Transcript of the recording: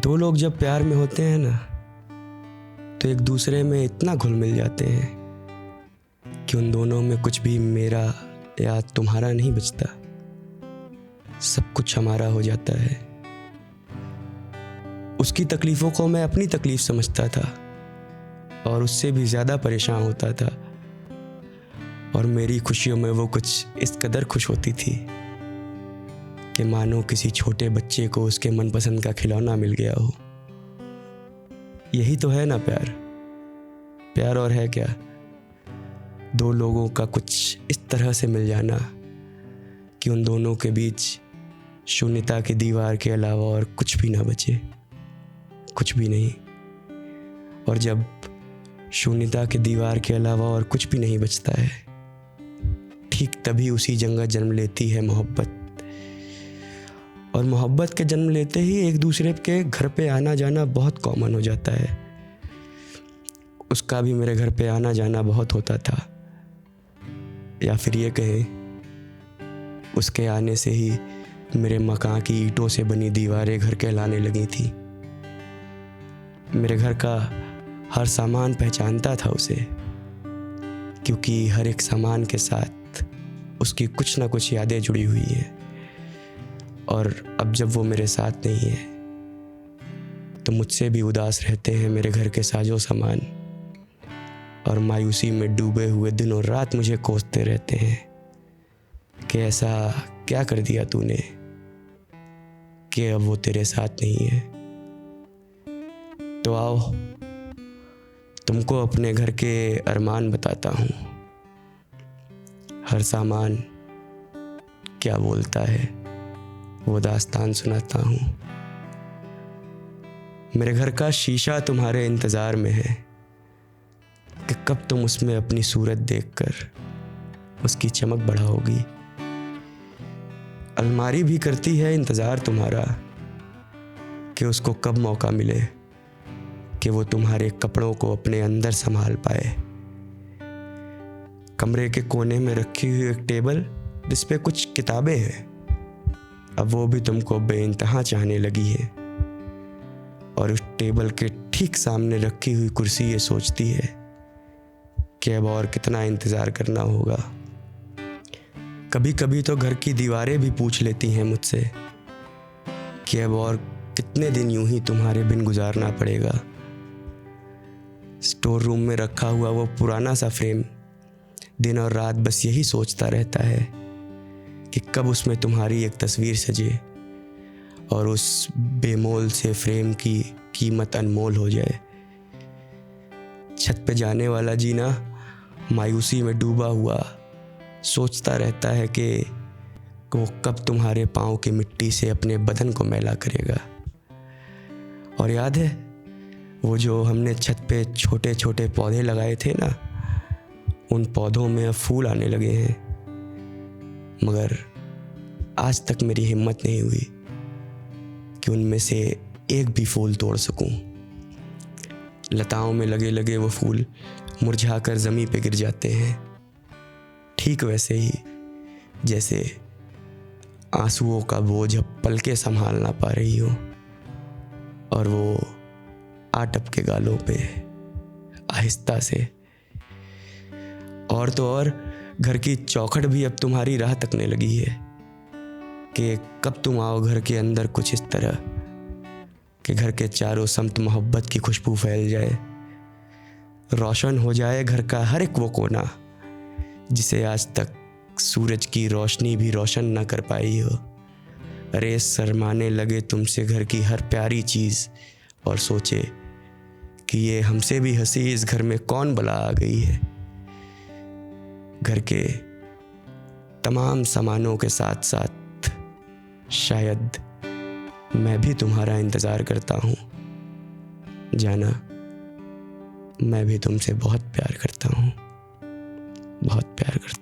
दो लोग जब प्यार में होते हैं ना, तो एक दूसरे में इतना घुल मिल जाते हैं कि उन दोनों में कुछ भी मेरा या तुम्हारा नहीं बचता। सब कुछ हमारा हो जाता है। उसकी तकलीफ़ों को मैं अपनी तकलीफ़ समझता था और उससे भी ज़्यादा परेशान होता था, और मेरी खुशियों में वो कुछ इस कदर खुश होती थी कि मानो किसी छोटे बच्चे को उसके मनपसंद का खिलौना मिल गया हो। यही तो है ना प्यार। प्यार और है क्या? दो लोगों का कुछ इस तरह से मिल जाना कि उन दोनों के बीच शून्यता की दीवार के अलावा और कुछ भी ना बचे, कुछ भी नहीं। और जब शून्यता की दीवार के अलावा और कुछ भी नहीं बचता है, ठीक तभी उसी जगह जन्म लेती है मोहब्बत। और मोहब्बत के जन्म लेते ही एक दूसरे के घर पे आना जाना बहुत कॉमन हो जाता है। उसका भी मेरे घर पे आना जाना बहुत होता था, या फिर ये कहें उसके आने से ही मेरे मकान की ईंटों से बनी दीवारें घर कहलाने लगी थी। मेरे घर का हर सामान पहचानता था उसे, क्योंकि हर एक सामान के साथ उसकी कुछ ना कुछ यादें जुड़ी हुई हैं। और अब जब वो मेरे साथ नहीं है तो मुझसे भी उदास रहते हैं मेरे घर के साजो सामान, और मायूसी में डूबे हुए दिन और रात मुझे कोसते रहते हैं कि ऐसा क्या कर दिया तूने कि अब वो तेरे साथ नहीं है। तो आओ, तुमको अपने घर के अरमान बताता हूँ। हर सामान क्या बोलता है वो दास्तान सुनाता हूँ। मेरे घर का शीशा तुम्हारे इंतज़ार में है कि कब तुम उसमें अपनी सूरत देखकर उसकी चमक बढ़ाओगी। अलमारी भी करती है इंतज़ार तुम्हारा कि उसको कब मौका मिले कि वो तुम्हारे कपड़ों को अपने अंदर संभाल पाए। कमरे के कोने में रखी हुई एक टेबल जिस पे कुछ किताबें हैं, अब वो भी तुमको बेइंतहा चाहने लगी है। और उस टेबल के ठीक सामने रखी हुई कुर्सी ये सोचती है कि अब और कितना इंतज़ार करना होगा। कभी कभी तो घर की दीवारें भी पूछ लेती हैं मुझसे कि अब और कितने दिन यूं ही तुम्हारे बिन गुजारना पड़ेगा। स्टोर रूम में रखा हुआ वो पुराना सा फ्रेम दिन और रात बस यही सोचता रहता है कि कब उसमें तुम्हारी एक तस्वीर सजे और उस बेमोल से फ्रेम की कीमत अनमोल हो जाए। छत पे जाने वाला जीना मायूसी में डूबा हुआ सोचता रहता है कि वो कब तुम्हारे पाँव की मिट्टी से अपने बदन को मैला करेगा। और याद है वो जो हमने छत पे छोटे छोटे पौधे लगाए थे ना, उन पौधों में अब फूल आने लगे हैं, मगर आज तक मेरी हिम्मत नहीं हुई कि उनमें से एक भी फूल तोड़ सकूं। लताओं में लगे लगे वो फूल मुरझाकर ज़मीन पे गिर जाते हैं, ठीक वैसे ही जैसे आंसुओं का बोझ अब पलके संभाल ना पा रही हो और वो आटप के गालों पे आहिस्ता से। और तो और घर की चौखट भी अब तुम्हारी राह तकने लगी है कि कब तुम आओ घर के अंदर कुछ इस तरह कि घर के चारों समत मोहब्बत की खुशबू फैल जाए। रोशन हो जाए घर का हर एक वो कोना जिसे आज तक सूरज की रोशनी भी रोशन ना कर पाई हो। अरे शर्माने लगे तुमसे घर की हर प्यारी चीज़ और सोचे कि ये हमसे भी हंसी इस घर में कौन बला आ गई है। घर के तमाम सामानों के साथ साथ शायद मैं भी तुम्हारा इंतज़ार करता हूँ। जाना, मैं भी तुमसे बहुत प्यार करता हूँ, बहुत प्यार करता हूँ।